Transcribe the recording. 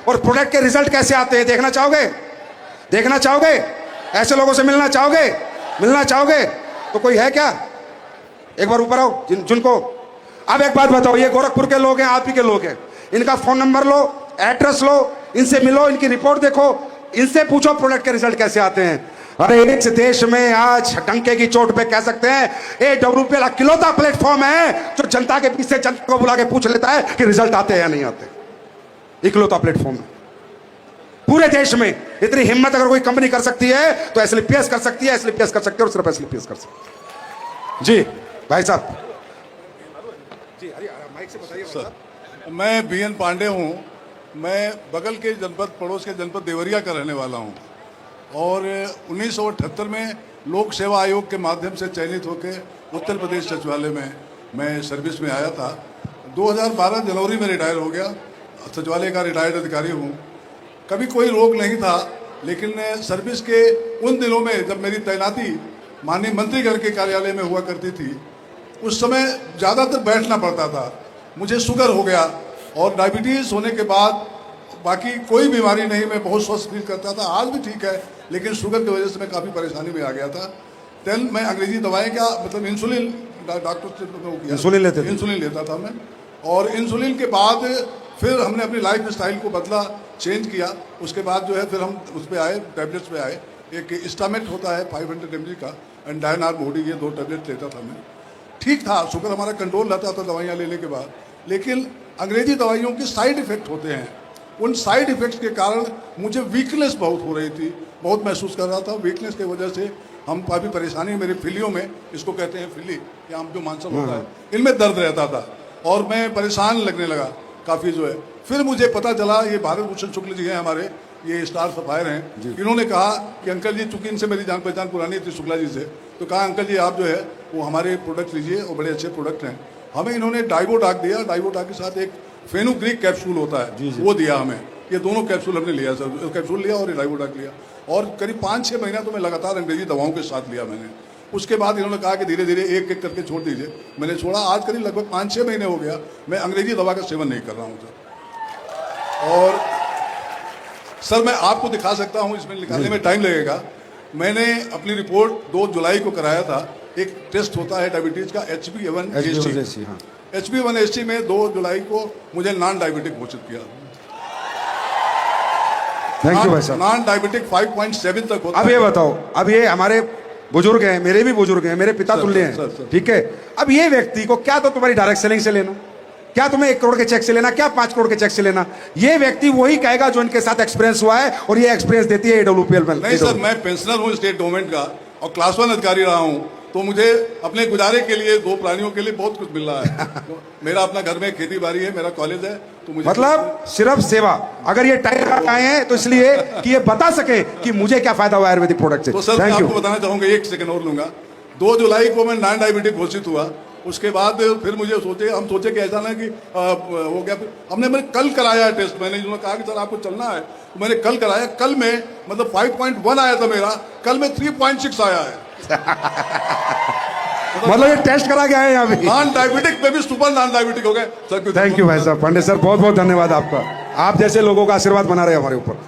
और प्रोडक्ट के रिजल्ट कैसे आते हैं देखना चाहोगे? देखना चाहोगे? ऐसे लोगों से मिलना चाहोगे? मिलना चाहोगे? तो कोई है क्या? एक बार ऊपर आओ जिनको। अब एक बात बताओ, ये गोरखपुर के लोग हैं, आप ही के लोग हैं, इनका फोन नंबर लो, एड्रेस लो, इनसे मिलो, इनकी रिपोर्ट देखो, इनसे पूछो प्रोडक्ट के रिजल्ट कैसे आते हैं। अरे इस देश में आज डंके की चोट पे कह सकते हैं AWPL अकेलौता प्लेटफॉर्म है जो जनता के बीच से जनता को बुला के पूछ लेता है कि रिजल्ट आते हैं या नहीं आते। इकलौता प्लेटफॉर्म है पूरे देश में। इतनी हिम्मत अगर कोई कंपनी कर सकती है तो SLPS कर सकती है, SLPS कर सकती है और सिर्फ SLPS कर सकती है। जी भाई साहब जी, अरे माइक से बताइए सर। मैं BN पांडे हूँ। मैं बगल के जनपद, पड़ोस के जनपद देवरिया का रहने वाला हूँ और 1978 में लोक सेवा आयोग के माध्यम से चयनित होकर उत्तर प्रदेश सचिवालय में मैं सर्विस में आया था। 2012 जनवरी में रिटायर हो गया। सचिवालय का रिटायर्ड अधिकारी हूँ। कभी कोई रोग नहीं था, लेकिन सर्विस के उन दिनों में जब मेरी तैनाती माननीय मंत्रीगण के कार्यालय में हुआ करती थी, उस समय ज़्यादातर बैठना पड़ता था। मुझे शुगर हो गया और डायबिटीज़ होने के बाद बाकी कोई बीमारी नहीं, मैं बहुत स्वस्थ फील करता था। आज भी ठीक है, लेकिन शुगर की वजह से मैं काफ़ी परेशानी में आ गया था। देन मैं अंग्रेजी दवाएं का मतलब इंसुलिन डॉक्टर से इंसुलिन लेता था मैं। और इंसुलिन के बाद फिर हमने अपनी लाइफ स्टाइल को बदला, चेंज किया। उसके बाद जो है फिर हम उस पर आए, टैबलेट्स पे आए। एक स्टामेट होता है 500 mg का, एंड डायनार मोडी, ये 2 टैबलेट लेता था मैं। ठीक था, शुगर हमारा कंट्रोल रहता था दवाइयाँ लेने के बाद। लेकिन अंग्रेजी दवाइयों के साइड इफ़ेक्ट होते हैं। उन साइड इफ़ेक्ट्स के कारण मुझे वीकनेस बहुत हो रही थी, बहुत महसूस कर रहा था। वीकनेस की वजह से हम काफ़ी परेशानी, मेरे फिलियों में, इसको कहते हैं फिली या हम जो मांसल होता है, इनमें दर्द रहता था और मैं परेशान लगने लगा काफ़ी जो है। फिर मुझे पता चला, ये भारत भूषण शुक्ल जी हैं हमारे, ये स्टार सफायर हैं। इन्होंने कहा कि अंकल जी, चूंकि इनसे मेरी जान पहचान पुरानी थी शुक्ला जी से, तो कहा अंकल जी आप जो है वो हमारे प्रोडक्ट लीजिए और बड़े अच्छे प्रोडक्ट हैं। हमें इन्होंने डाइबोडाक दिया। डाइबोडाक के साथ एक फेनुग्रीक कैप्सूल होता है, वो दिया हमें। ये दोनों कैप्सूल हमने लिया सर, कैप्सूल लिया और डाइबोडाक लिया। और करीब 5-6 महीना तो मैं लगातार अंग्रेजी दवाओं के साथ लिया मैंने। उसके बाद इन्होंने कहा कि धीरे धीरे एक एक करके छोड़ दीजिए। मैंने छोड़ा। आज करीब लगभग 5-6 महीने हो गया मैं अंग्रेजी दवा का सेवन नहीं कर रहा हूँ सर। और सर मैं आपको दिखा सकता हूँ, इसमें निकालने में टाइम लगेगा। मैंने अपनी रिपोर्ट 2 जुलाई को कराया था। एक टेस्ट होता है डायबिटीज का HbA1c। HbA1c में 2 जुलाई को मुझे नॉन डायबिटिक घोषित किया। थैंक यू भाई साहब। नॉन डायबिटिक 5.7 तक होता है। अब ये बताओ, अब ये हमारे बुजुर्ग हैं, मेरे भी बुजुर्ग हैं, मेरे पिता तुल्य हैं, ठीक है। अब ये व्यक्ति को क्या तो तुम्हारी डायरेक्ट सेलिंग से लेना, क्या तुम्हें 1 करोड़ के चेक से लेना, क्या 5 करोड़ के चेक से लेना? ये व्यक्ति वही कहेगा जो इनके साथ एक्सपीरियंस हुआ है, और ये एक्सपीरियंस देती है AWPL में। नहीं सर, मैं पेंशनर हूँ स्टेट गवर्नमेंट का और क्लास 1 अधिकारी रहा हूँ, तो मुझे अपने गुजारे के लिए 2 प्राणियों के लिए बहुत कुछ मिल रहा है। तो मेरा अपना घर में खेती बाड़ी है, मेरा कॉलेज है, तो मुझे मतलब सिर्फ सेवा। अगर ये टाइम आए हैं तो इसलिए कि ये बता सके कि मुझे क्या फायदा हुआ आयुर्वेदिक प्रोडक्ट से। तो सर मैं आपको बताना चाहूंगा, 1 सेकंड और लूंगा। 2 जुलाई को मैं नॉन डायबिटिक घोषित हुआ। उसके बाद फिर मुझे हम सोचे कि ऐसा ना कि हो गया। फिर हमने कल कराया टेस्ट। मैंने उन्होंने कहा कि सर आपको चलना है, तो मैंने कल कराया। कल में मतलब 5.1 आया था मेरा, कल में 3.6 आया है। मतलब ये टेस्ट करा के आए यहाँ पे। नॉन डायबिटिक में भी सुपर नॉन डायबिटिक हो गए। थैंक यू भाई साहब। पांडे सर बहुत बहुत धन्यवाद आपका। आप जैसे लोगों का आशीर्वाद बना रहे हमारे ऊपर।